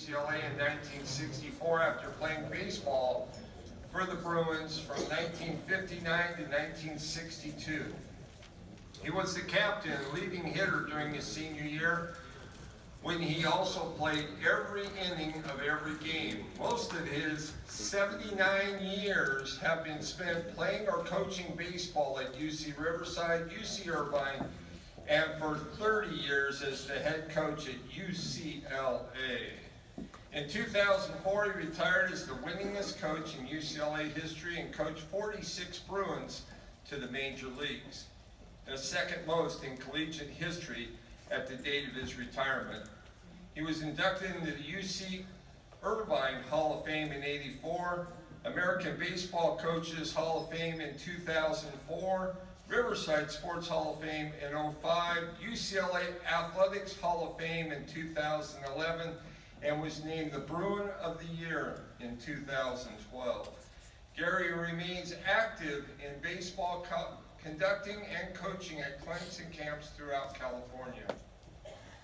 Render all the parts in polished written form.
UCLA in 1964 after playing baseball for the Bruins from 1959 to 1962. He was the captain and leading hitter during his senior year, when he also played every inning of every game. Most of his 79 years have been spent playing or coaching baseball at UC Riverside, UC Irvine, and for 30 years as the head coach at UCLA. In 2004, he retired as the winningest coach in UCLA history and coached 46 Bruins to the major leagues, the second most in collegiate history at the date of his retirement. He was inducted into the UC Irvine Hall of Fame in '84, American Baseball Coaches Hall of Fame in 2004, Riverside Sports Hall of Fame in '05, UCLA Athletics Hall of Fame in 2011, and was named the Bruin of the Year in 2012. Gary remains active in baseball conducting and coaching at clinics and camps throughout California.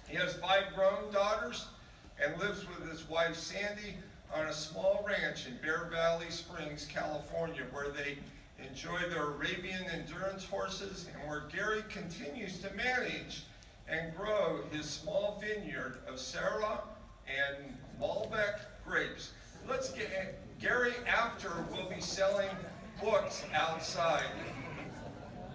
He has 5 grown daughters and lives with his wife Sandy on a small ranch in Bear Valley Springs, California, where they enjoy their Arabian endurance horses and where Gary continues to manage and grow his small vineyard of Syrah and Malbec grapes. Let's get Gary. After we'll be selling books outside.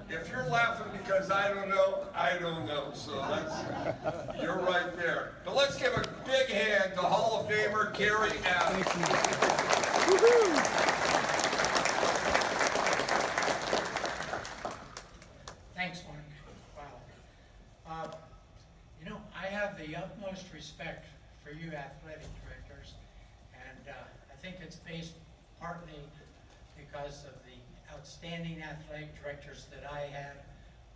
If you're laughing because I don't know. So that's, you're right there. But let's give a big hand to Hall of Famer Gary Adams. Thanks, Mark. Wow. You know, I have the utmost respect for you athletic directors, and I think it's based partly because of the outstanding athletic directors that I had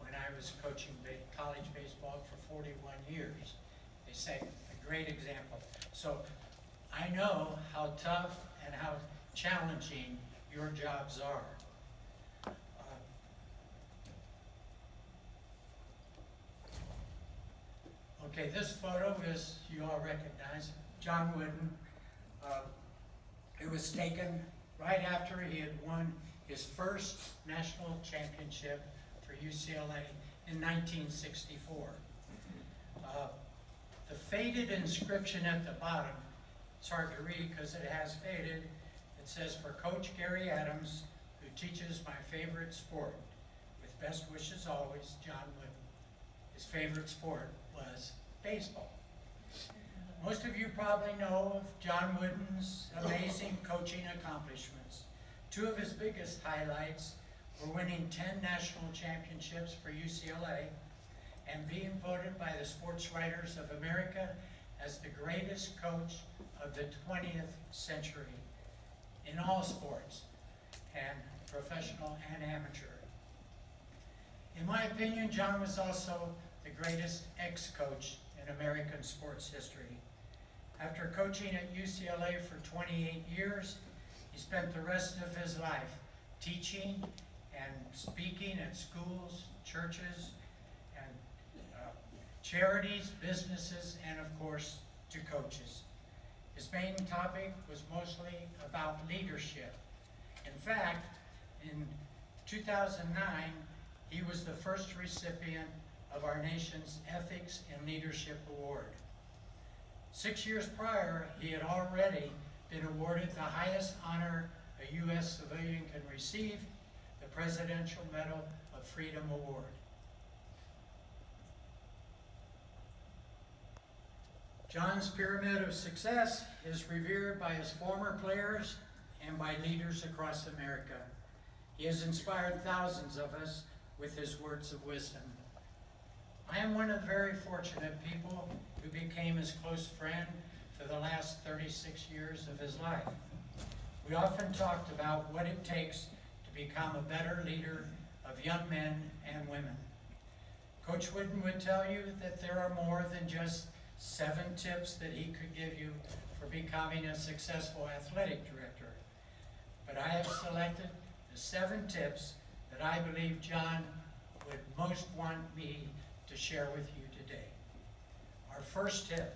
when I was coaching college baseball for 41 years. They set a great example. So I know how tough and how challenging your jobs are. Okay, this photo is, you all recognize, John Wooden. It was taken right after he had won his first national championship for UCLA in 1964. The faded inscription at the bottom, it's hard to read because it has faded. It says, "For Coach Gary Adams, who teaches my favorite sport. With best wishes always, John Wooden." His favorite sport was baseball. Most of you probably know of John Wooden's amazing coaching accomplishments. 2 of his biggest highlights were winning 10 national championships for UCLA and being voted by the Sports Writers of America as the greatest coach of the 20th century in all sports, and professional and amateur. In my opinion, John was also the greatest ex-coach in American sports history. After coaching at UCLA for 28 years, he spent the rest of his life teaching and speaking at schools, churches, and charities, businesses, and of course, to coaches. His main topic was mostly about leadership. In fact, in 2009, he was the first recipient of our nation's Ethics and Leadership Award. 6 years prior, he had already been awarded the highest honor a U.S. civilian can receive, the Presidential Medal of Freedom Award. John's pyramid of success is revered by his former players and by leaders across America. He has inspired thousands of us with his words of wisdom. I am one of the very fortunate people who became his close friend for the last 36 years of his life. We often talked about what it takes to become a better leader of young men and women. Coach Wooden would tell you that there are more than just 7 tips that he could give you for becoming a successful athletic director. But I have selected the 7 tips that I believe John would most want me to share with you today. Our first tip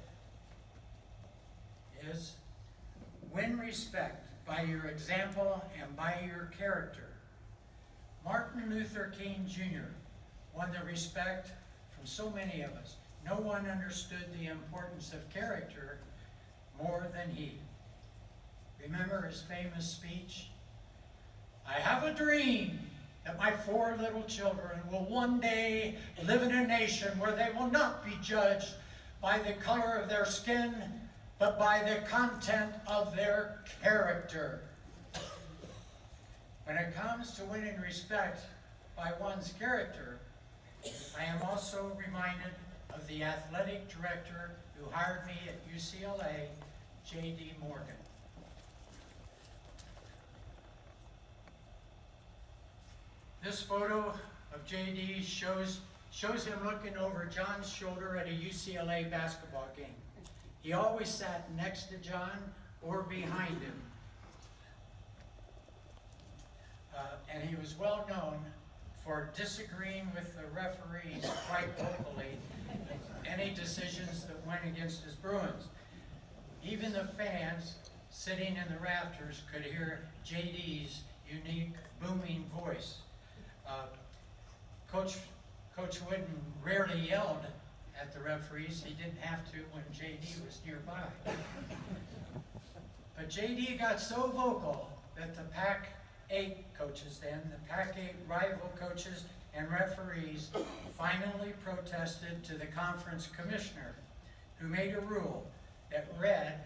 is, win respect by your example and by your character. Martin Luther King Jr. won the respect from so many of us. No one understood the importance of character more than he. Remember his famous speech? I have a dream that my 4 little children will one day live in a nation where they will not be judged by the color of their skin, but by the content of their character. When it comes to winning respect by one's character, I am also reminded of the athletic director who hired me at UCLA, J.D. Morgan. This photo of J.D. shows him looking over John's shoulder at a UCLA basketball game. He always sat next to John or behind him. And he was well known for disagreeing with the referees quite vocally any decisions that went against his Bruins. Even the fans sitting in the rafters could hear J.D.'s unique booming voice. Coach Wooden rarely yelled at the referees. He didn't have to when J.D. was nearby. But J.D. got so vocal that the Pac-8 coaches then, the Pac-8 rival coaches and referees finally protested to the conference commissioner, who made a rule that read,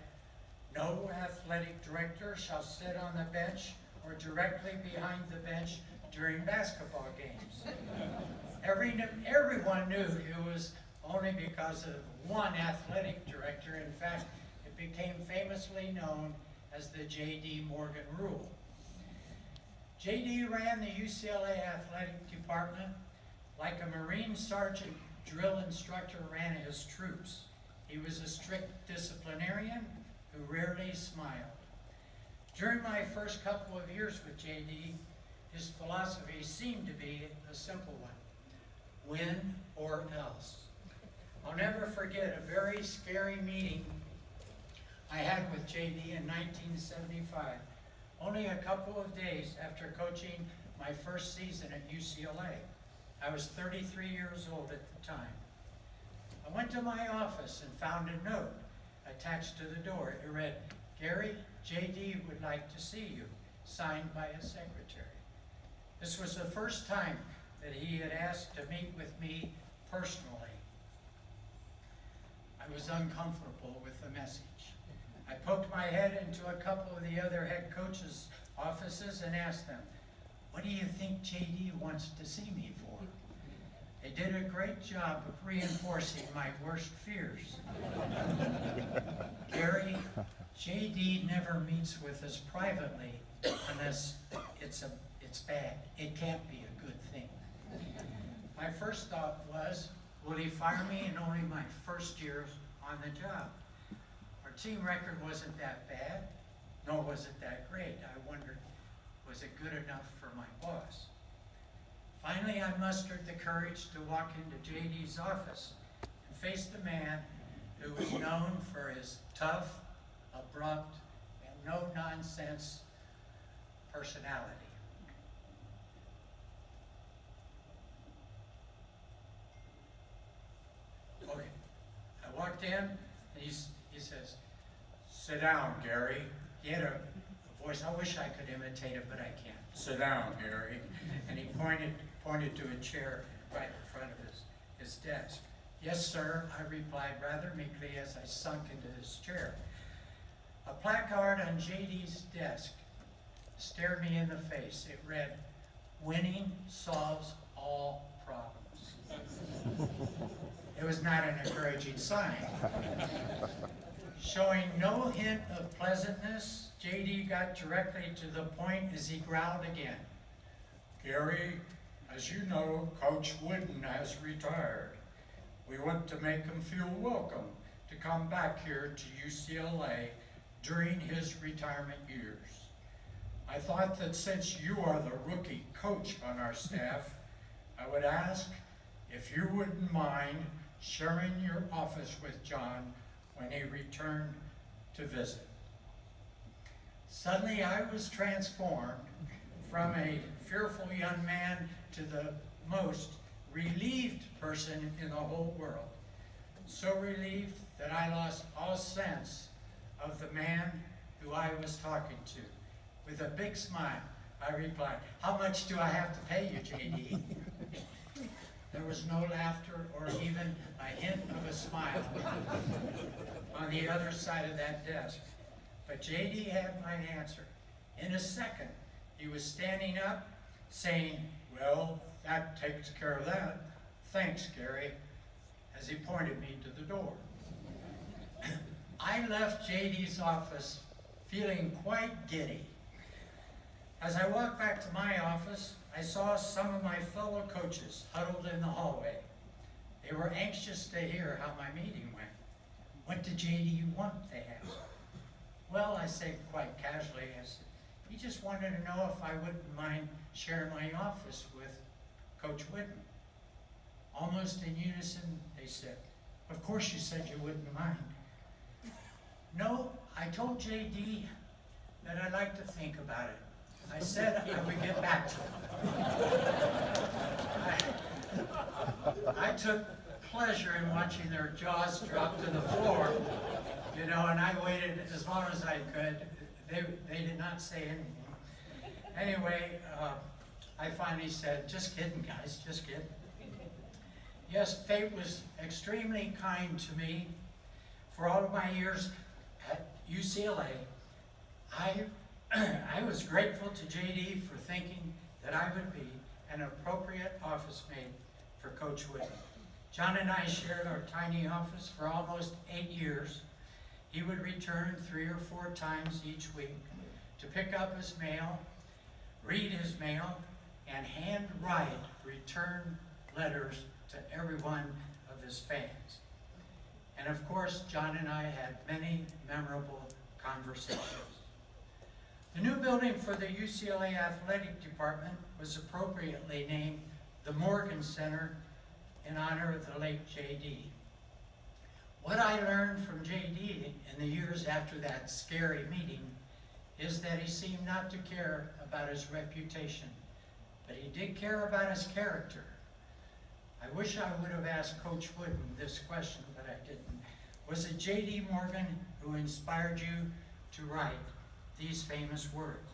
no athletic director shall sit on the bench or directly behind the bench during basketball games. Everyone knew it was only because of one athletic director. In fact, it became famously known as the J.D. Morgan Rule. J.D. ran the UCLA athletic department like a Marine sergeant drill instructor ran his troops. He was a strict disciplinarian who rarely smiled. During my first couple of years with J.D., his philosophy seemed to be a simple one: win or else. I'll never forget a very scary meeting I had with J.D. in 1975, only a couple of days after coaching my first season at UCLA. I was 33 years old at the time. I went to my office and found a note attached to the door. It read, Gary, J.D. would like to see you, signed by a secretary. This was the first time that he had asked to meet with me personally. I was uncomfortable with the message. I poked my head into a couple of the other head coaches' offices and asked them, what do you think J.D. wants to see me for? They did a great job of reinforcing my worst fears. Gary, J.D. never meets with us privately unless it's bad. It can't be a good thing. My first thought was, will he fire me in only my first year on the job? Our team record wasn't that bad, nor was it that great. I wondered, was it good enough for my boss? Finally, I mustered the courage to walk into J.D.'s office and face the man who was known for his tough, abrupt, and no-nonsense personality. Okay, I walked in, and he says, sit down, Gary. He had a voice, I wish I could imitate it, but I can't. Sit down, Gary. And he pointed to a chair right in front of his desk. Yes, sir, I replied rather meekly as I sunk into his chair. A placard on J.D.'s desk stared me in the face. It read, winning solves all problems. It was not an encouraging sign. Showing no hint of pleasantness, J.D. got directly to the point as he growled again. Gary, as you know, Coach Wooden has retired. We want to make him feel welcome to come back here to UCLA during his retirement years. I thought that since you are the rookie coach on our staff, I would ask if you wouldn't mind sharing your office with John when he returned to visit. Suddenly I was transformed from a fearful young man to the most relieved person in the whole world. So relieved that I lost all sense of the man who I was talking to. With a big smile, I replied, "How much do I have to pay you, J.D.?" There was no laughter or even a hint of a smile on the other side of that desk. But J.D. had my answer. In a second, he was standing up, saying, "Well, that takes care of that. Thanks, Gary," as he pointed me to the door. I left J.D.'s office feeling quite giddy. As I walked back to my office, I saw some of my fellow coaches huddled in the hallway. They were anxious to hear how my meeting went. "What did J.D. want?" they asked. "Well," I said quite casually, I said, "he just wanted to know if I wouldn't mind sharing my office with Coach Wooden." Almost in unison, they said, "Of course you said you wouldn't mind." "No, I told J.D. that I'd like to think about it. I said I would get back to him." I took pleasure in watching their jaws drop to the floor, and I waited as long as I could. They did not say anything. Anyway, I finally said, "Just kidding, guys, just kidding." Yes, fate was extremely kind to me. For all of my years at UCLA, I was grateful to J.D. for thinking that I would be an appropriate office mate for Coach Wooden. John and I shared our tiny office for almost 8 years. He would return 3 or 4 times each week to pick up his mail, read his mail, and handwrite return letters to every one of his fans. And of course, John and I had many memorable conversations. The new building for the UCLA Athletic Department was appropriately named the Morgan Center in honor of the late J.D. What I learned from J.D. in the years after that scary meeting is that he seemed not to care about his reputation, but he did care about his character. I wish I would have asked Coach Wooden this question, but I didn't. Was it J.D. Morgan who inspired you to write these famous words?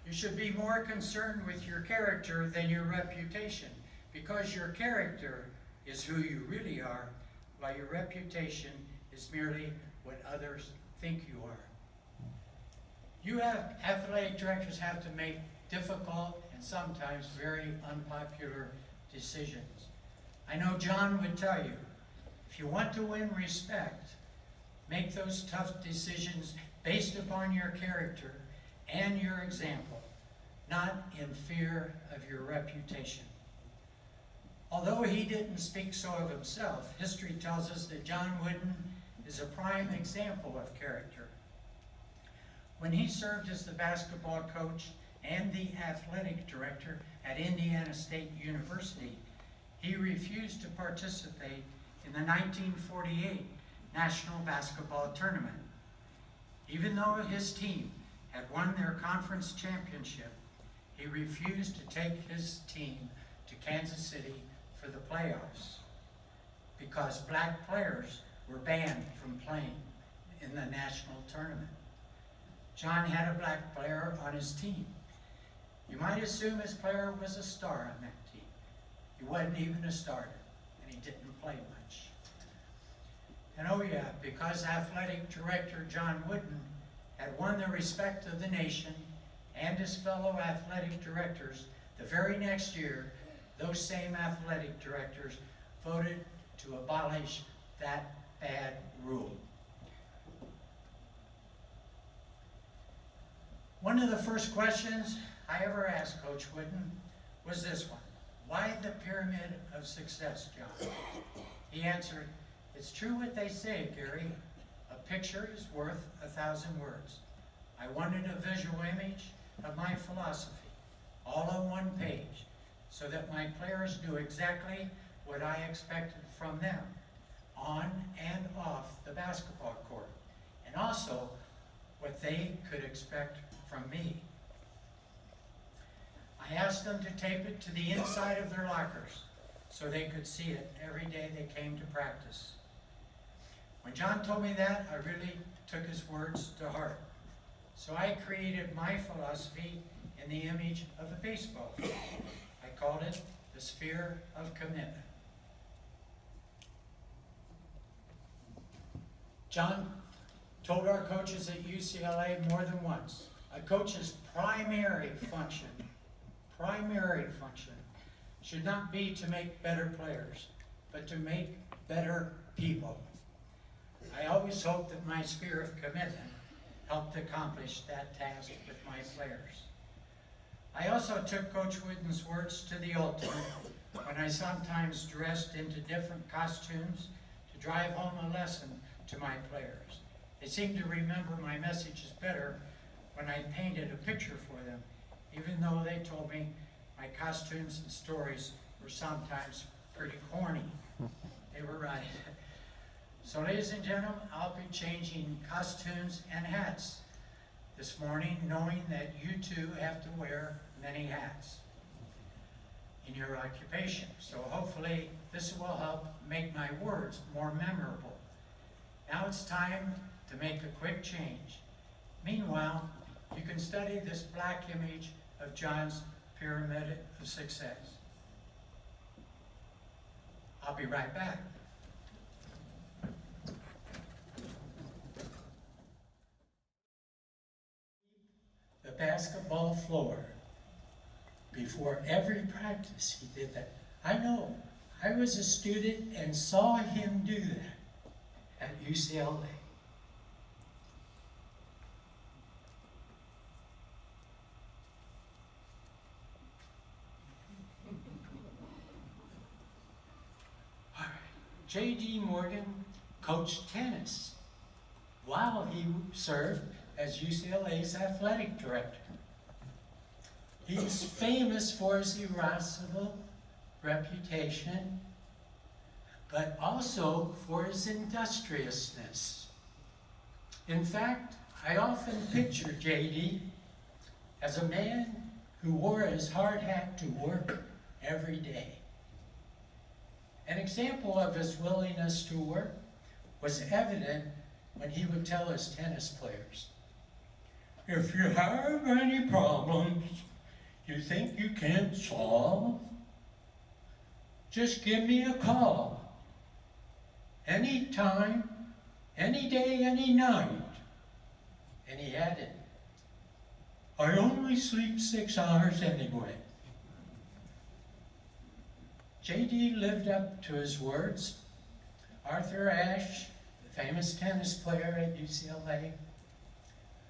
"You should be more concerned with your character than your reputation, because your character is who you really are, while your reputation is merely what others think you are." You athletic directors have to make difficult and sometimes very unpopular decisions. I know John would tell you, if you want to win respect, make those tough decisions based upon your character and your example, not in fear of your reputation. Although he didn't speak so of himself, history tells us that John Wooden is a prime example of character. When he served as the basketball coach and the athletic director at Indiana State University, he refused to participate in the 1948 National Basketball Tournament. Even though his team had won their conference championship, he refused to take his team to Kansas City for the playoffs because black players were banned from playing in the national tournament. John had a black player on his team. You might assume his player was a star on that team. He wasn't even a starter, and he didn't play much. And oh yeah, because athletic director John Wooden had won the respect of the nation and his fellow athletic directors, the very next year, those same athletic directors voted to abolish that bad rule. One of the first questions I ever asked Coach Wooden was this one: "Why the pyramid of success, John?" He answered, "It's true what they say, Gary. A picture is worth 1,000 words. I wanted a visual image of my philosophy, all on one page, so that my players knew exactly what I expected from them. on and off the basketball court, and also what they could expect from me. I asked them to tape it to the inside of their lockers so they could see it every day they came to practice. When John told me that, I really took his words to heart. So I created my philosophy in the image of a baseball. I called it the sphere of commitment. John told our coaches at UCLA more than once, a coach's primary function should not be to make better players, but to make better people. I always hoped that my sphere of commitment helped accomplish that task with my players. I also took Coach Wooden's words to the ultimate when I sometimes dressed into different costumes to drive home a lesson to my players. They seemed to remember my messages better when I painted a picture for them, even though they told me my costumes and stories were sometimes pretty corny. They were right. So ladies and gentlemen, I'll be changing costumes and hats this morning, knowing that you too have to wear many hats in your occupation. So hopefully this will help make my words more memorable. Now it's time to make a quick change. Meanwhile, you can study this black image of John's pyramid of success. I'll be right back. The basketball floor. Before every practice, he did that. I know. I was a student and saw him do that at UCLA. J.D. Morgan coached tennis while he served as UCLA's athletic director. He's famous for his irascible reputation, but also for his industriousness. In fact, I often picture J.D. as a man who wore his hard hat to work every day. An example of his willingness to work was evident when he would tell his tennis players, "If you have any problems you think you can't solve, just give me a call. Anytime, any day, any night." And he added, "I only sleep 6 hours anyway." J.D. lived up to his words. Arthur Ashe, the famous tennis player at UCLA,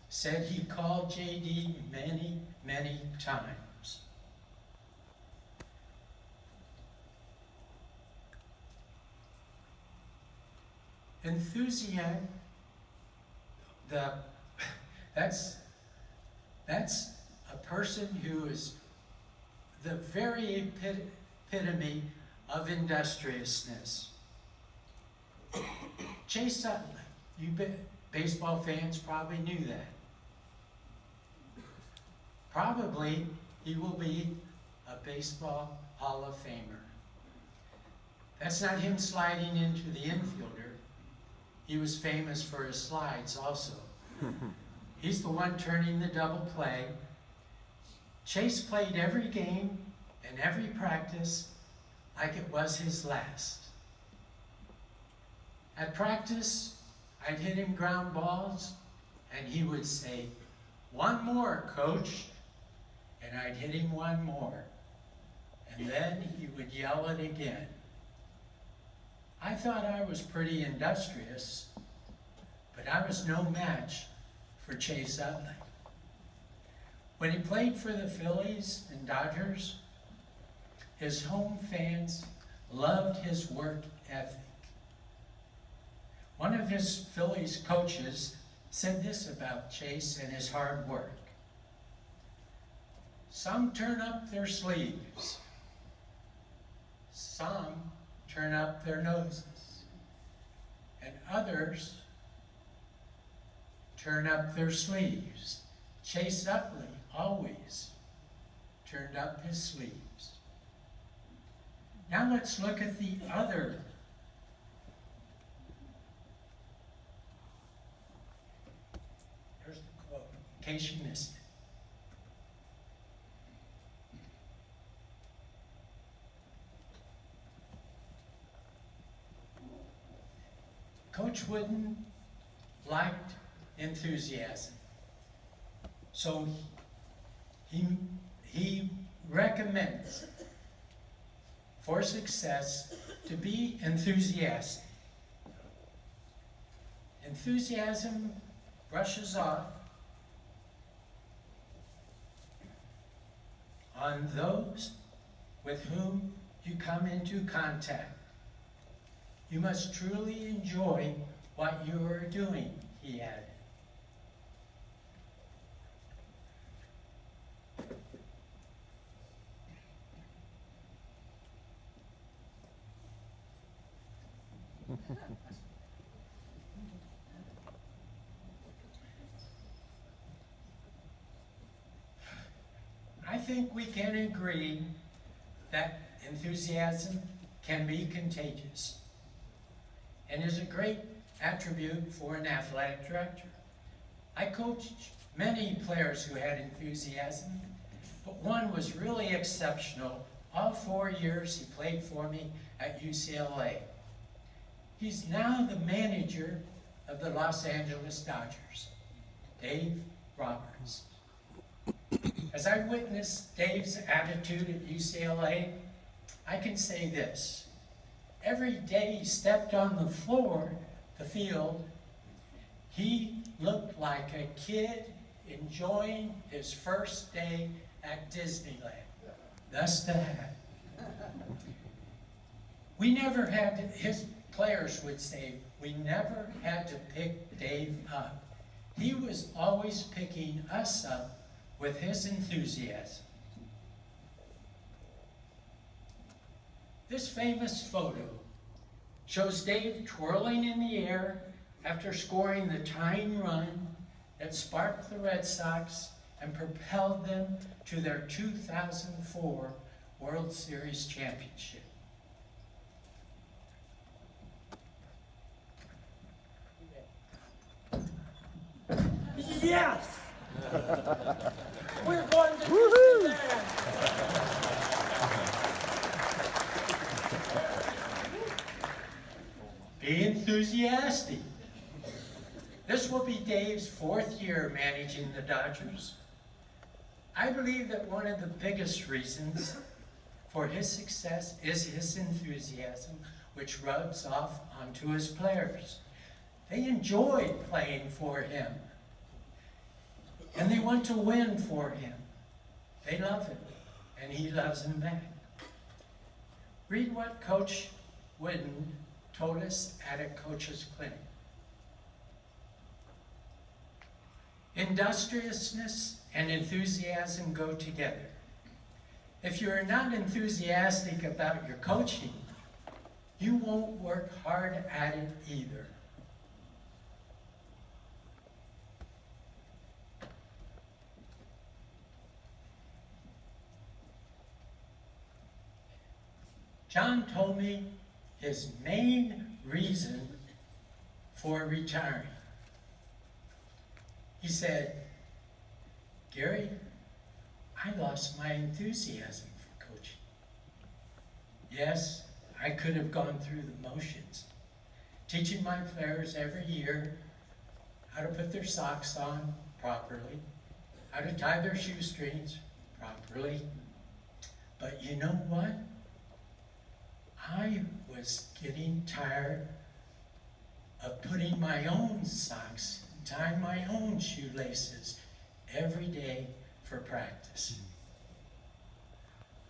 said he called J.D. many, many times. Enthusiasm, that's a person who is the very epitome of industriousness. Chase Sutton, baseball fans probably knew that. Probably he will be a baseball Hall of Famer. That's not him sliding into the infielder. He was famous for his slides also. He's the one turning the double play. Chase played every game and every practice like it was his last. At practice, I'd hit him ground balls, and he would say, "One more, coach," and I'd hit him one more, and then he would yell it again. I thought I was pretty industrious, but I was no match for Chase Utley. When he played for the Phillies and Dodgers, his home fans loved his work ethic. One of his Phillies coaches said this about Chase and his hard work: "Some turn up their sleeves. Some turn up their noses. and others turn up their sleeves. Chase Utley always turned up his sleeves. Now let's look at the other. There's the quote, in case you missed it. Coach Wooden liked enthusiasm. So he recommends for success to be enthusiastic. Enthusiasm brushes off on those with whom you come into contact. You must truly enjoy what you are doing, he added. I think we can agree that enthusiasm can be contagious and is a great attribute for an athletic director. I coached many players who had enthusiasm, but one was really exceptional. All 4 years he played for me at UCLA. He's now the manager of the Los Angeles Dodgers, Dave Roberts. As I witnessed Dave's attitude at UCLA, I can say this. Every day he stepped on the field, he looked like a kid enjoying his first day at Disneyland. Thus the hat. We never had to, his players would say, we never had to pick Dave up. He was always picking us up with his enthusiasm. This famous photo shows Dave twirling in the air after scoring the tying run that sparked the Red Sox and propelled them to their 2004 World Series championship. Yes! We're going to Disneyland! Be enthusiastic. This will be Dave's 4th year managing the Dodgers. I believe that one of the biggest reasons for his success is his enthusiasm, which rubs off onto his players. They enjoy playing for him, and they want to win for him. They love it, and he loves them back. Read what Coach Wooden told us at a coach's clinic. Industriousness and enthusiasm go together. If you're not enthusiastic about your coaching, you won't work hard at it either. John told me his main reason for retiring. He said, Gary, I lost my enthusiasm for coaching. Yes, I could have gone through the motions, teaching my players every year how to put their socks on properly, how to tie their shoestrings properly. But you know what? I was getting tired of putting my own socks, tying my own shoelaces every day for practice.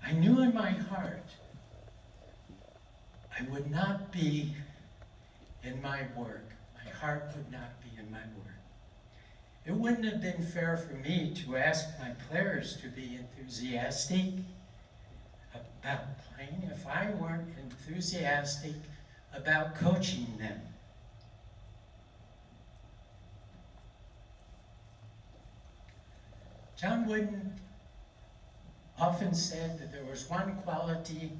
I knew in my heart I would not be in my work. My heart would not be in my work. It wouldn't have been fair for me to ask my players to be enthusiastic about playing if I weren't enthusiastic about coaching them. John Wooden often said that there was one quality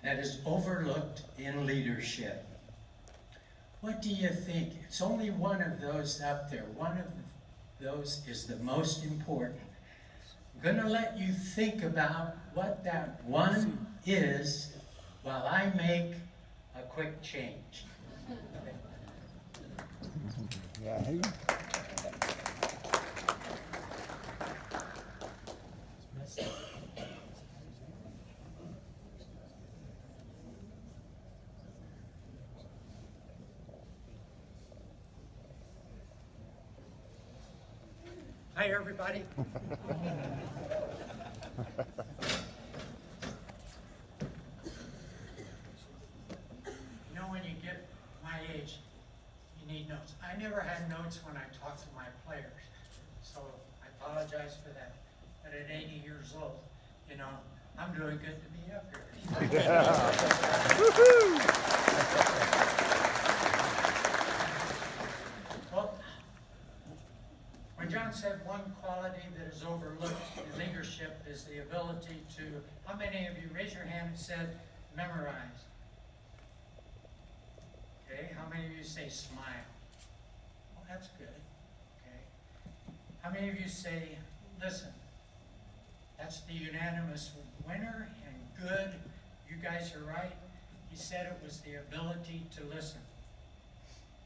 that is overlooked in leadership. What do you think? It's only one of those up there. One of those is the most important. I'm going to let you think about what that one is while I make a quick change. Yeah. Hi, everybody. You know, when you get my age, you need notes. I never had notes when I talked to my players, so I apologize for that. But at 80 years old, you know, I'm doing good to be up here. Well, when John said one quality that is overlooked in leadership is the ability to, how many of you, raise your hand and said memorize? Okay, how many of you say smile? Well, that's good, okay. How many of you say listen? That's the unanimous winner and good. You guys are right. He said it was the ability to listen.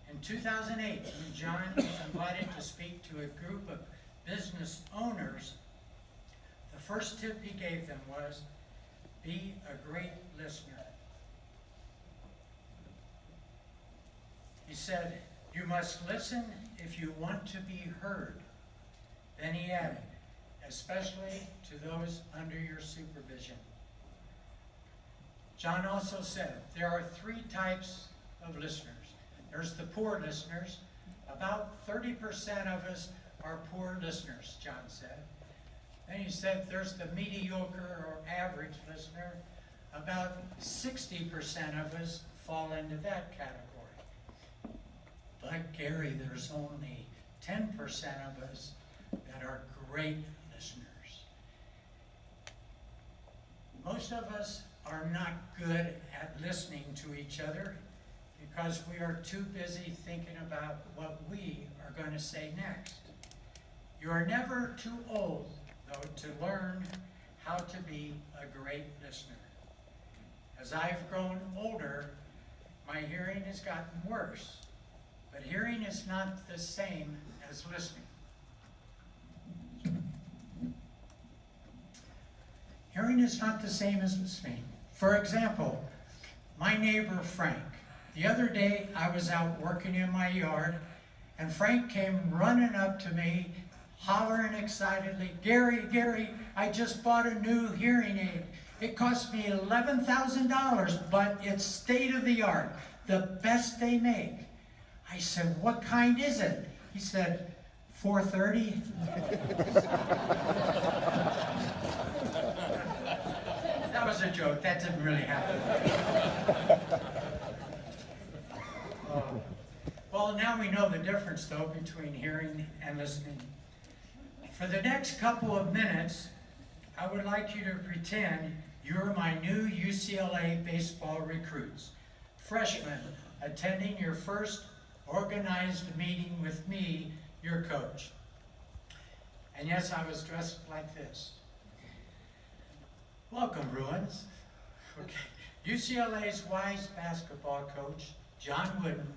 In 2008, when John was invited to speak to a group of business owners, the first tip he gave them was, be a great listener. He said, you must listen if you want to be heard. Then he added, especially to those under your supervision. John also said, there are 3 types of listeners. There's the poor listeners. About 30% of us are poor listeners, John said. Then he said there's the mediocre or average listener. About 60% of us fall into that category. But Gary, there's only 10% of us that are great listeners. Most of us are not good at listening to each other because we are too busy thinking about what we are going to say next. You are never too old, though, to learn how to be a great listener. As I've grown older, my hearing has gotten worse, but hearing is not the same as listening. Hearing is not the same as listening. For example, my neighbor Frank. The other day I was out working in my yard and Frank came running up to me, hollering excitedly, Gary, I just bought a new hearing aid. It cost me $11,000, but it's state of the art, the best they make. I said, what kind is it? He said, 430. That was a joke. That didn't really happen. Well, now we know the difference, though, between hearing and listening. For the next couple of minutes, I would like you to pretend you're my new UCLA baseball recruits, freshmen attending your first organized meeting with me, your coach. And yes, I was dressed like this. Welcome, Bruins. Okay. UCLA's wise basketball coach, John Wooden,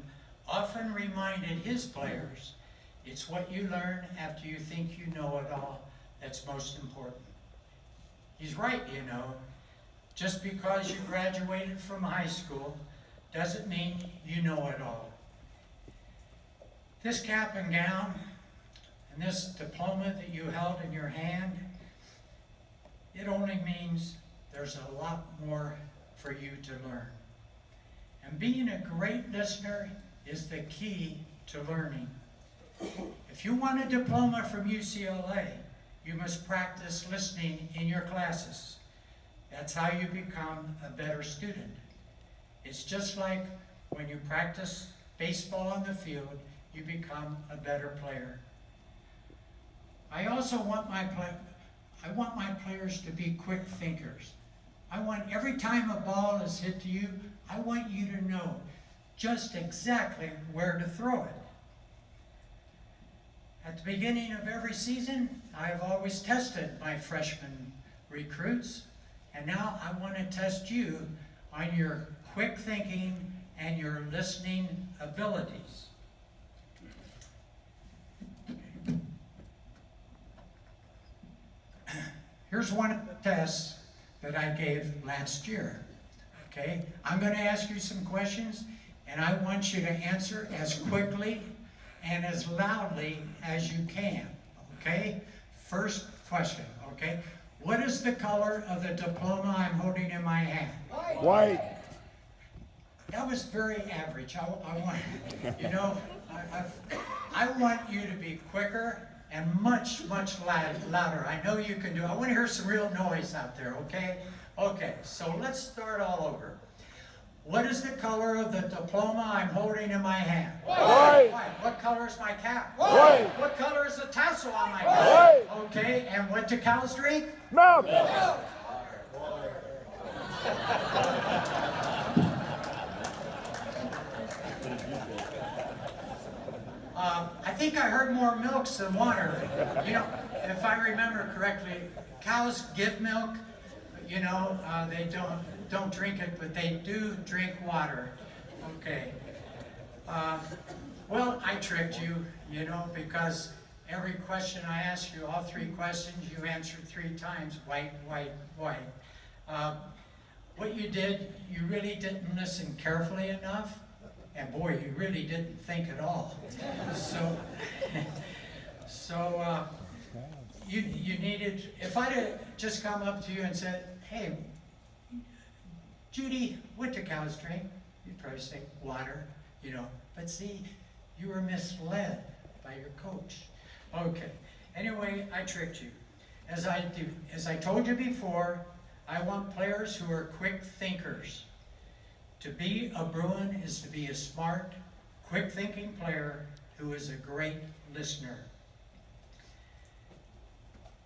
often reminded his players, it's what you learn after you think you know it all that's most important. He's right, you know. Just because you graduated from high school doesn't mean you know it all. This cap and gown and this diploma that you held in your hand, it only means there's a lot more for you to learn. And being a great listener is the key to learning. If you want a diploma from UCLA, you must practice listening in your classes. That's how you become a better student. It's just like when you practice baseball on the field, you become a better player. I also want my players to be quick thinkers. I want every time a ball is hit to you, I want you to know just exactly where to throw it. At the beginning of every season, I have always tested my freshman recruits, and now I want to test you on your quick thinking and your listening abilities. Here's one of the tests that I gave last year. Okay, I'm going to ask you some questions, and I want you to answer as quickly and as loudly as you can. Okay, first question. Okay, what is the color of the diploma I'm holding in my hand? White. That was very average. I want, you know, I want you to be quicker and much louder. I know you can do it. I want to hear some real noise out there, okay? Okay, so let's start all over. What is the color of the diploma I'm holding in my hand? White. White. What color is my cap? White. What color is the tassel on my cap? White. Okay, and what do cows drink? Milk. I think I heard more milks than water. You know, if I remember correctly, cows give milk. You know, they don't drink it, but they do drink water. Okay. Well, I tricked you, you know, because every question I asked you, all three questions, you answered 3 times, white, white, white. What you did, you really didn't listen carefully enough. And boy, you really didn't think at all. So you needed, if I'd have just come up to you and said, hey, Judy, what do cows drink? You'd probably say water, you know. But see, you were misled by your coach. Okay, anyway, I tricked you. As I told you before, I want players who are quick thinkers. To be a Bruin is to be a smart, quick-thinking player who is a great listener.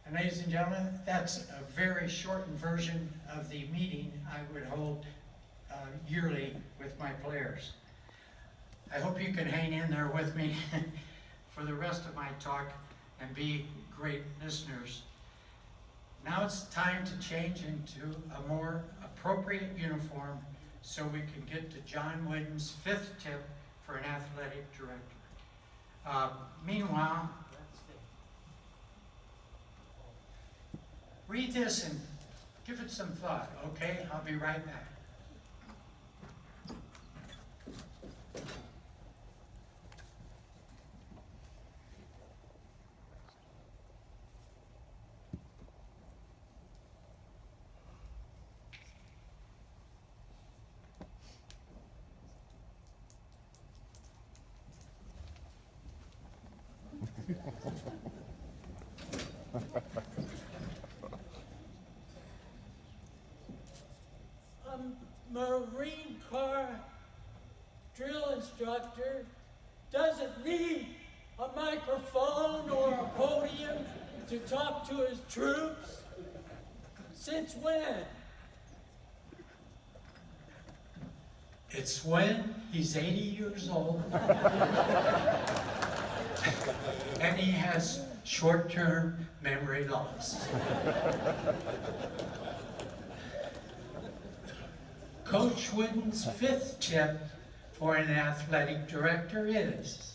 And ladies and gentlemen, that's a very shortened version of the meeting I would hold yearly with my players. I hope you can hang in there with me for the rest of my talk and be great listeners. Now it's time to change into a more appropriate uniform so we can get to John Wooden's 5th tip for an athletic director. Meanwhile, read this and give it some thought, okay? I'll be right back. A Marine Corps drill instructor doesn't need a microphone or a podium to talk to his troops. Since when? It's when he's 80 years old and he has short-term memory loss. Coach Wooden's 5th tip for an athletic director is: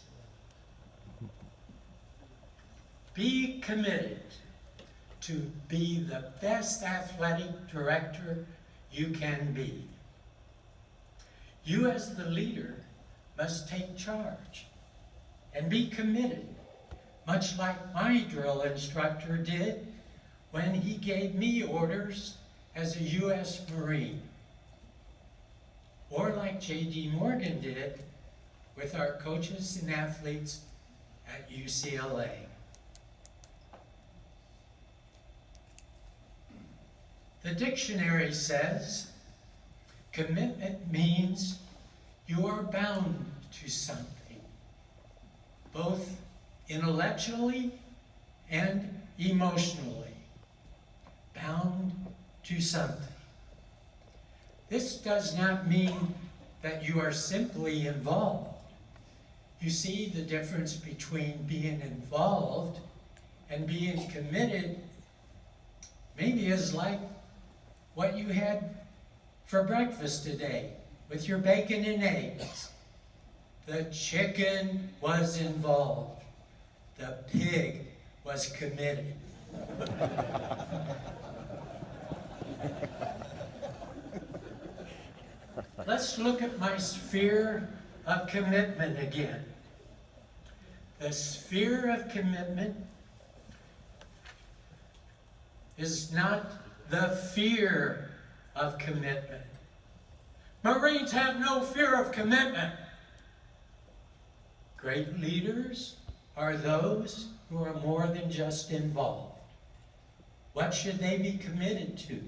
be committed to be the best athletic director you can be. You as the leader must take charge and be committed, much like my drill instructor did when he gave me orders as a U.S. Marine, or like J.D. Morgan did with our coaches and athletes at UCLA. The dictionary says commitment means you are bound to something, both intellectually and emotionally bound to something. This does not mean that you are simply involved. You see, the difference between being involved and being committed maybe is like what you had for breakfast today with your bacon and eggs. The chicken was involved. The pig was committed. Let's look at my sphere of commitment again. The sphere of commitment is not the fear of commitment. Marines have no fear of commitment. Great leaders are those who are more than just involved. What should they be committed to?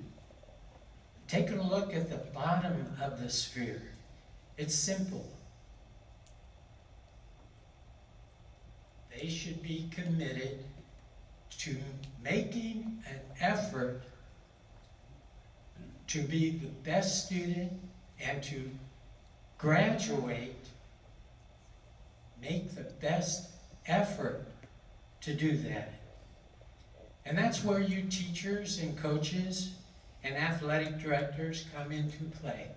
Take a look at the bottom of the sphere. It's simple. They should be committed to making an effort to be the best student and to graduate. Make the best effort to do that. And that's where you teachers and coaches and athletic directors come into play.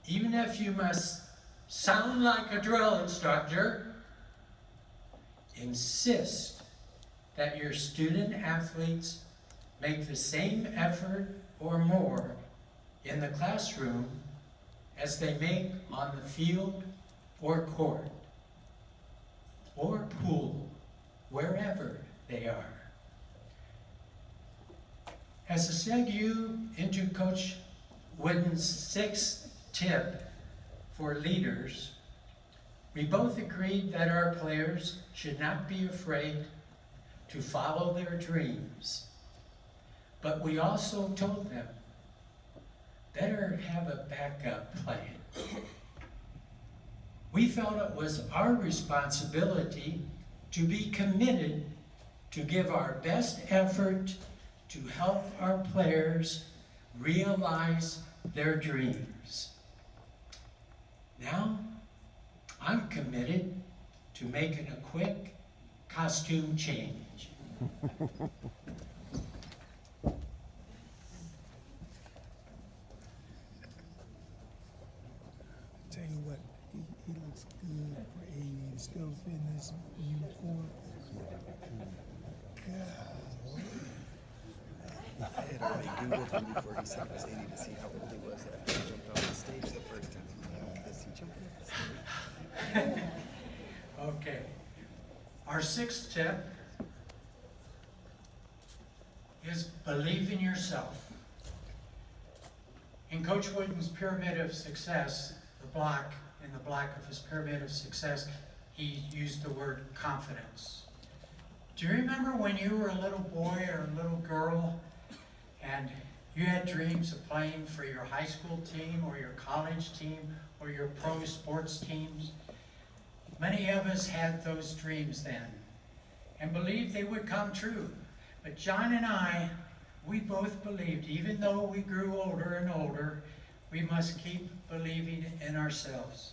Even if you must sound like a drill instructor, insist that your student athletes make the same effort or more in the classroom as they make on the field or court or pool, wherever they are. As a segue into Coach Wooden's sixth tip for leaders, we both agreed that our players should not be afraid to follow their dreams. But we also told them, better have a backup plan. We felt it was our responsibility to be committed to give our best effort to help our players realize their dreams. Now, I'm committed to making a quick costume change. Tell you what, he looks good for AU. Still fitting this uniform. God. I had already Googled him before he said he was 80 to see how old he was after he jumped off the stage the first time. Does he jump off the stage? Okay. Our sixth tip is believe in yourself. In Coach Wooden's Pyramid of Success, in the block of his Pyramid of Success, he used the word confidence. Do you remember when you were a little boy or a little girl and you had dreams of playing for your high school team or your college team or your pro sports teams? Many of us had those dreams then and believed they would come true. But John and I, we both believed, even though we grew older and older, we must keep believing in ourselves.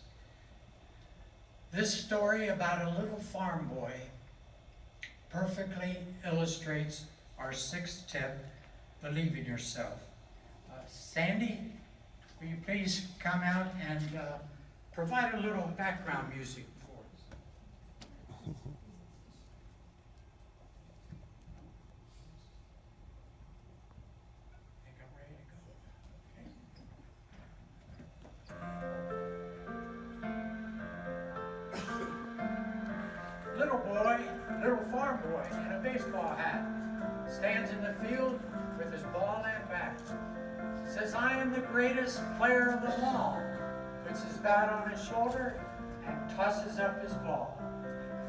This story about a little farm boy perfectly illustrates our sixth tip, believe in yourself. Sandy, will you please come out and provide a little background music for us? Think I'm ready to go. Okay. Little boy, little farm boy in a baseball hat, stands in the field with his ball and bat. Says, I am the greatest player of them all. Puts his bat on his shoulder and tosses up his ball.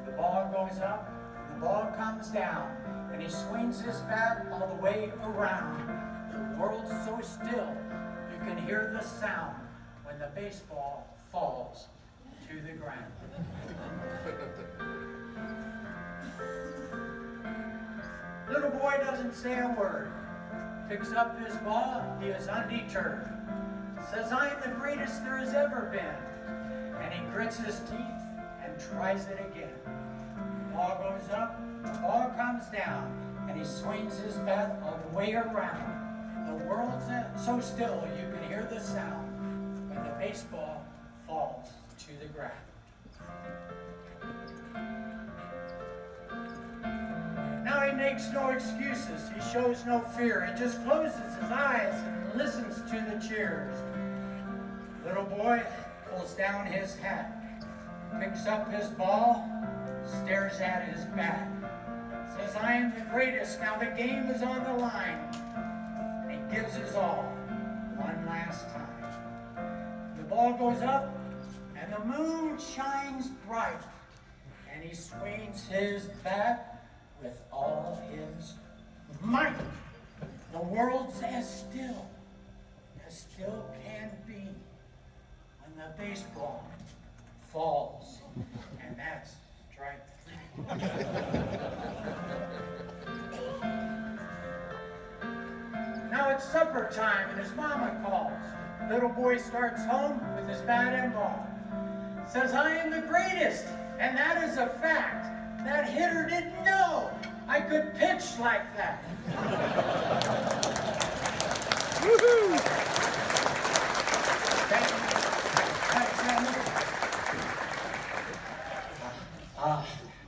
The ball goes up, and the ball comes down, and he swings his bat all the way around. The world's so still, you can hear the sound when the baseball falls to the ground. Little boy doesn't say a word. Picks up his ball, he is undeterred. Says, I am the greatest there has ever been. And he grits his teeth and tries it again. The ball goes up, the ball comes down, and he swings his bat all the way around. The world's so still you can hear the sound when the baseball falls to the ground. Now he makes no excuses, he shows no fear, he just closes his eyes and listens to the cheers. Little boy pulls down his hat, picks up his ball, stares at his bat, says, I am the greatest, now the game is on the line. And he gives his all one last time. The ball goes up, and the moon shines bright, and he swings his bat with all his might. The world's as still can be, when the baseball falls, and that's strike three. Now it's supper time, and his mama calls. Little boy starts home with his bat and ball. Says, I am the greatest, and that is a fact. That hitter didn't know I could pitch like that. Woohoo!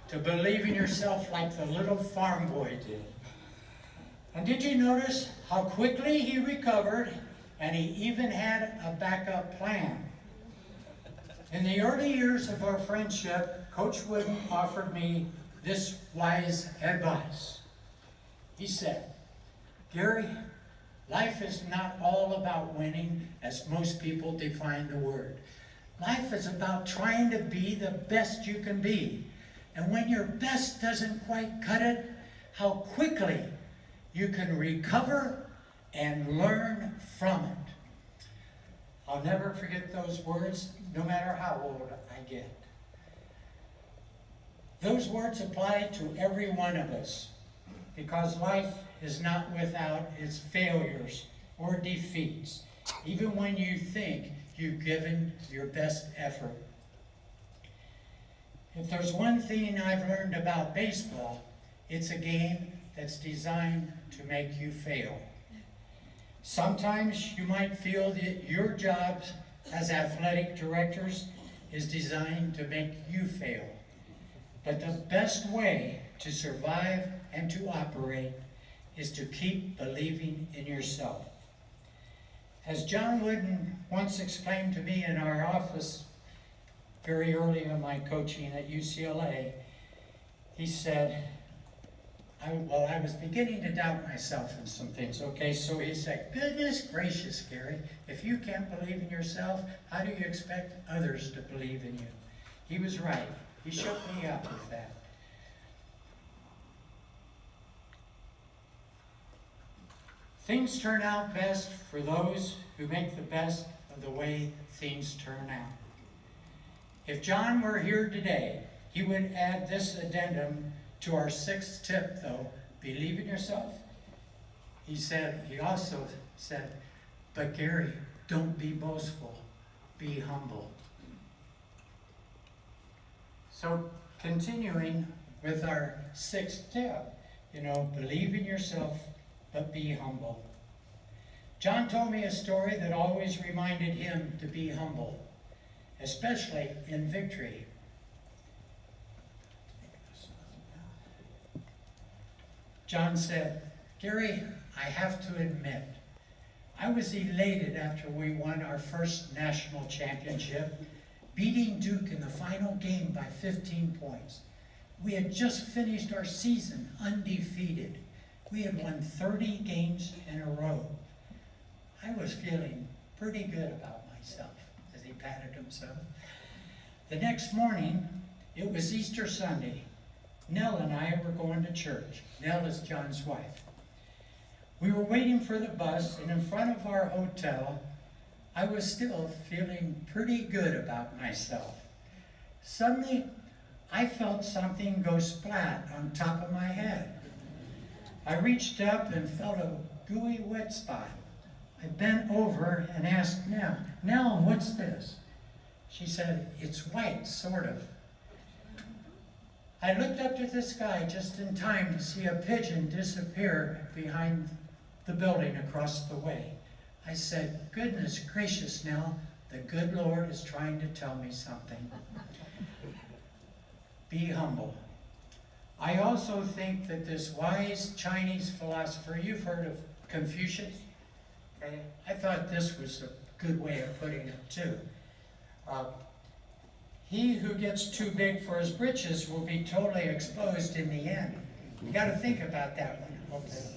To believe in yourself like the little farm boy did. And did you notice how quickly he recovered, and he even had a backup plan? In the early years of our friendship, Coach Wooden offered me this wise advice. He said, Gary, life is not all about winning as most people define the word. Life is about trying to be the best you can be. And when your best doesn't quite cut it, how quickly you can recover and learn from it. I'll never forget those words, no matter how old I get. Those words apply to every one of us, because life is not without its failures or defeats, even when you think you've given your best effort. If there's one thing I've learned about baseball, it's a game that's designed to make you fail. Sometimes you might feel that your job as athletic directors is designed to make you fail. But the best way to survive and to operate is to keep believing in yourself. As John Wooden once exclaimed to me in our office very early in my coaching at UCLA, he said, I was beginning to doubt myself in some things, okay? So he said, goodness gracious, Gary, if you can't believe in yourself, how do you expect others to believe in you? He was right. He shook me up with that. Things turn out best for those who make the best of the way things turn out. If John were here today, he would add this addendum to our sixth tip, though. Believe in yourself. He also said, but Gary, don't be boastful, be humble. So continuing with our sixth tip, believe in yourself, but be humble. John told me a story that always reminded him to be humble, especially in victory. John said, Gary, I have to admit, I was elated after we won our first national championship, beating Duke in the final game by 15 points. We had just finished our season undefeated. We had won 30 games in a row. I was feeling pretty good about myself, as he patted himself. The next morning, it was Easter Sunday. Nell and I were going to church. Nell is John's wife. We were waiting for the bus, and in front of our hotel, I was still feeling pretty good about myself. Suddenly, I felt something go splat on top of my head. I reached up and felt a gooey wet spot. I bent over and asked Nell, what's this? She said, it's white, sort of. I looked up to the sky just in time to see a pigeon disappear behind the building across the way. I said, goodness gracious, Nell, the good Lord is trying to tell me something. Be humble. I also think that this wise Chinese philosopher, you've heard of Confucius? Okay? I thought this was a good way of putting it too. He who gets too big for his britches will be totally exposed in the end. You got to think about that one. Okay.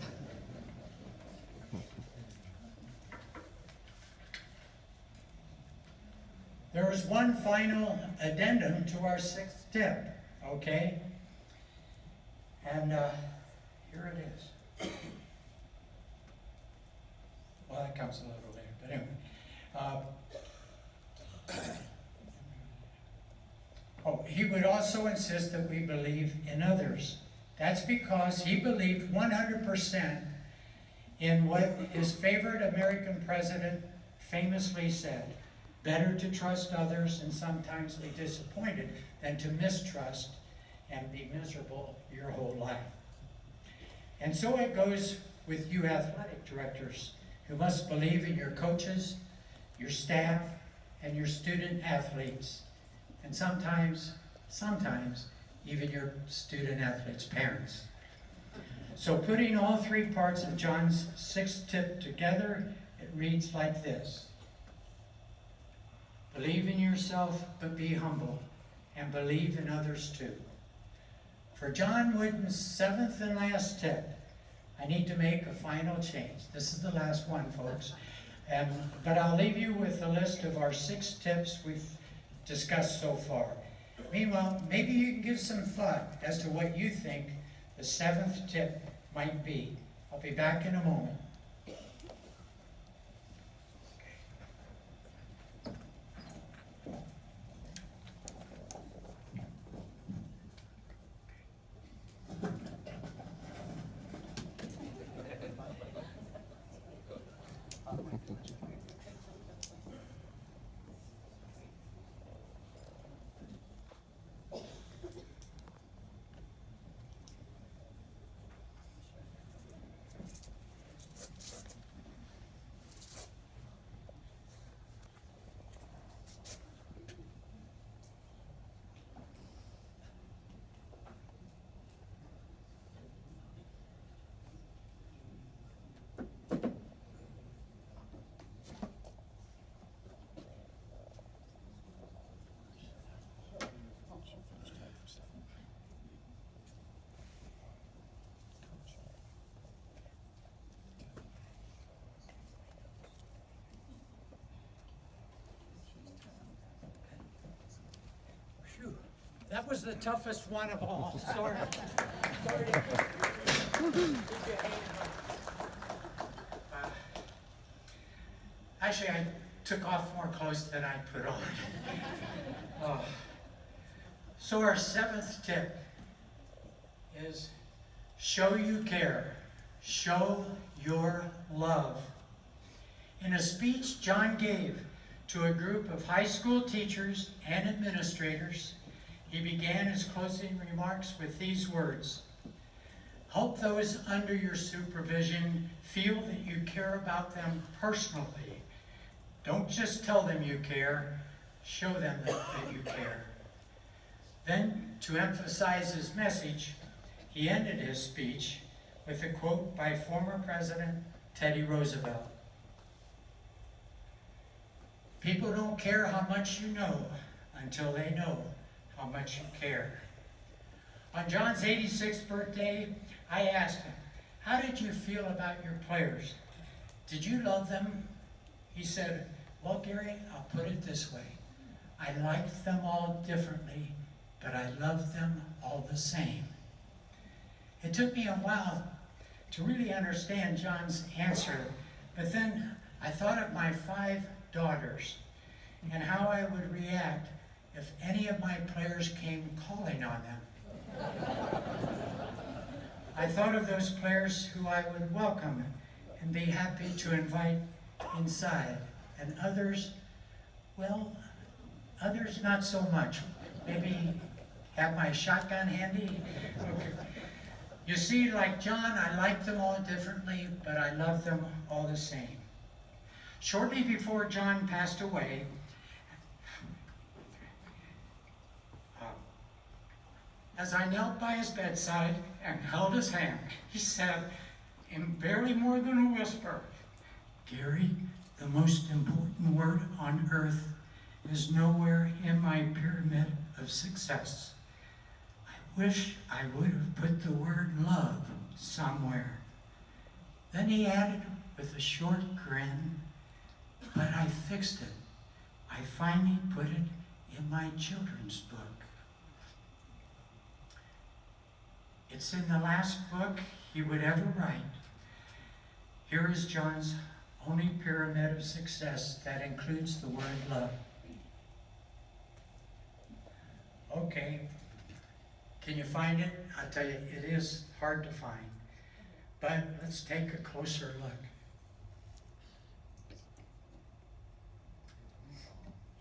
There is one final addendum to our 6th tip, okay? And here it is. Well, that comes a little later, but anyway. He would also insist that we believe in others. That's because he believed 100% in what his favorite American president famously said, better to trust others and sometimes be disappointed than to mistrust and be miserable your whole life. And so it goes with you athletic directors who must believe in your coaches, your staff, and your student athletes, and sometimes even your student athletes' parents. So putting all 3 parts of John's 6th tip together, it reads like this. Believe in yourself, but be humble, and believe in others too. For John Wooden's 7th and last tip, I need to make a final change. This is the last one, folks. But I'll leave you with a list of our 6 tips we've discussed so far. Meanwhile, maybe you can give some thought as to what you think the 7th tip might be. I'll be back in a moment. Phew, that was the toughest one of all. Sorry. Actually, I took off more clothes than I put on. So our 7th tip is show you care, show your love. In a speech John gave to a group of high school teachers and administrators, he began his closing remarks with these words: help those under your supervision feel that you care about them personally. Don't just tell them you care, show them that you care. Then, to emphasize his message, he ended his speech with a quote by former President Teddy Roosevelt. People don't care how much you know until they know how much you care. On John's 86th birthday, I asked him, how did you feel about your players? Did you love them? He said, well, Gary, I'll put it this way. I liked them all differently, but I loved them all the same. It took me a while to really understand John's answer, but then I thought of my 5 daughters and how I would react if any of my players came calling on them. I thought of those players who I would welcome and be happy to invite inside, and others, well, others not so much. Maybe have my shotgun handy. Okay. You see, like John, I like them all differently, but I love them all the same. Shortly before John passed away, as I knelt by his bedside and held his hand, he said, in barely more than a whisper, "Gary, the most important word on earth is nowhere in my pyramid of success. I wish I would have put the word love somewhere." Then he added with a short grin, "But I fixed it. I finally put it in my children's book." It's in the last book he would ever write. Here is John's only pyramid of success that includes the word love. Okay, can you find it? I'll tell you, it is hard to find. But let's take a closer look.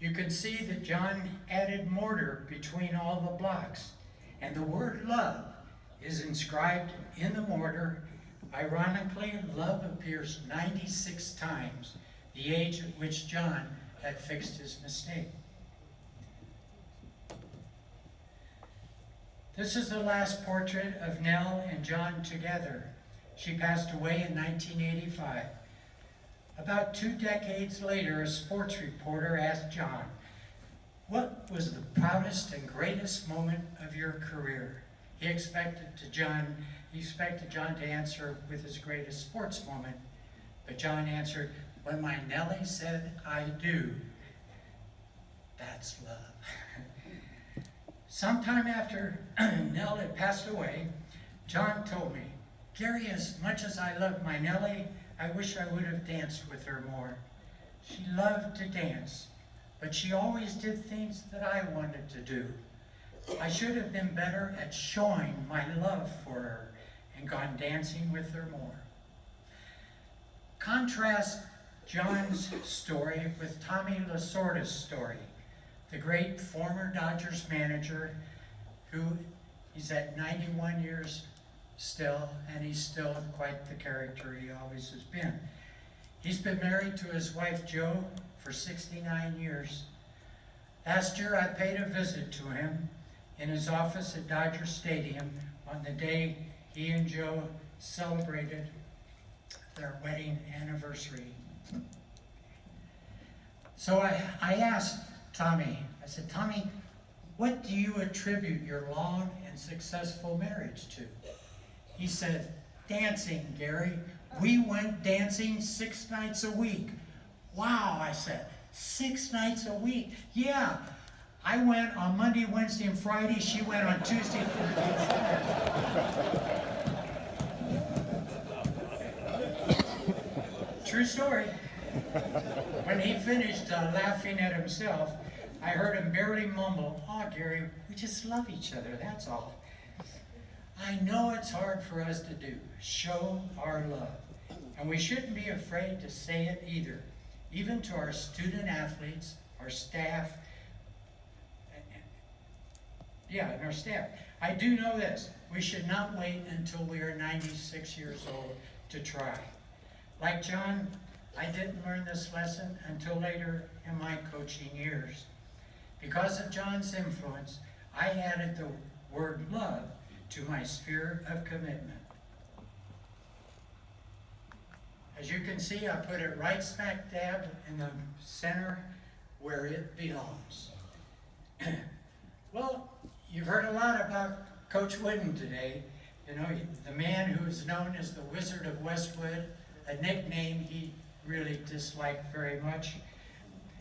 You can see that John added mortar between all the blocks, and the word love is inscribed in the mortar. Ironically, love appears 96 times, the age at which John had fixed his mistake. This is the last portrait of Nell and John together. She passed away in 1985. About 2 decades later, a sports reporter asked John, "What was the proudest and greatest moment of your career?" He expected John to answer with his greatest sports moment, but John answered, "When my Nellie said I do." That's love. Sometime after Nell had passed away, John told me, "Gary, as much as I loved my Nellie, I wish I would have danced with her more. She loved to dance, but she always did things that I wanted to do. I should have been better at showing my love for her and gone dancing with her more." Contrast John's story with Tommy Lasorda's story, the great former Dodgers manager who he's at 91 years still, and he's still quite the character he always has been. He's been married to his wife Jo for 69 years. Last year I paid a visit to him in his office at Dodger Stadium on the day he and Jo celebrated their wedding anniversary. So I asked Tommy, I said, "Tommy, what do you attribute your long and successful marriage to?" He said, "Dancing, Gary. We went dancing 6 nights a week." "Wow," I said, 6 nights a week? "Yeah. I went on Monday, Wednesday, and Friday. She went on Tuesday, Thursday, and Saturday." True story. When he finished laughing at himself, I heard him barely mumble, "Oh, Gary, we just love each other, that's all." I know it's hard for us to do, show our love. And we shouldn't be afraid to say it either, even to our student athletes, our staff, and our staff. I do know this, we should not wait until we are 96 years old to try. Like John, I didn't learn this lesson until later in my coaching years. Because of John's influence, I added the word love to my sphere of commitment. As you can see, I put it right smack dab in the center where it belongs. Well, you've heard a lot about Coach Wooden today. You know, the man who is known as the Wizard of Westwood, a nickname he really disliked very much.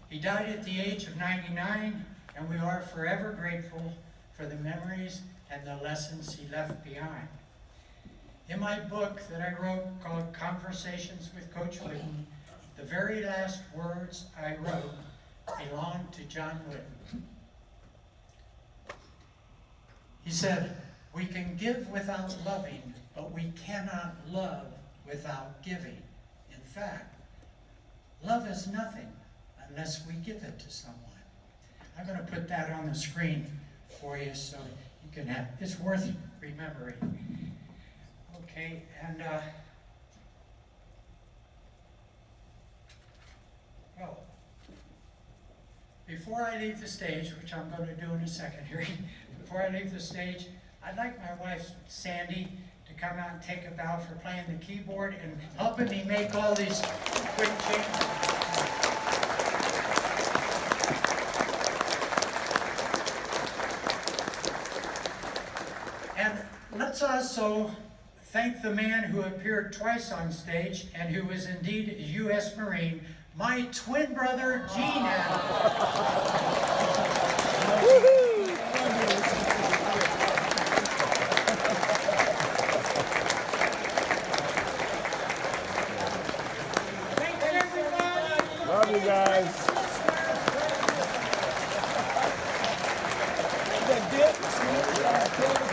He died at the age of 99, and we are forever grateful for the memories and the lessons he left behind. In my book that I wrote called Conversations with Coach Wooden, the very last words I wrote belong to John Wooden. He said, We can give without loving, but we cannot love without giving. In fact, love is nothing unless we give it to someone. I'm going to put that on the screen for you so you can have, it's worth remembering. Okay, and oh, before I leave the stage, which I'm going to do in a second here, before I leave the stage, I'd like my wife, Sandy, to come out and take a bow for playing the keyboard and helping me make all these quick changes. And let's also thank the man who appeared twice on stage and who is indeed a U.S. Marine, my twin brother, Gene Adams. Thanks, everyone. Love you guys. That dip.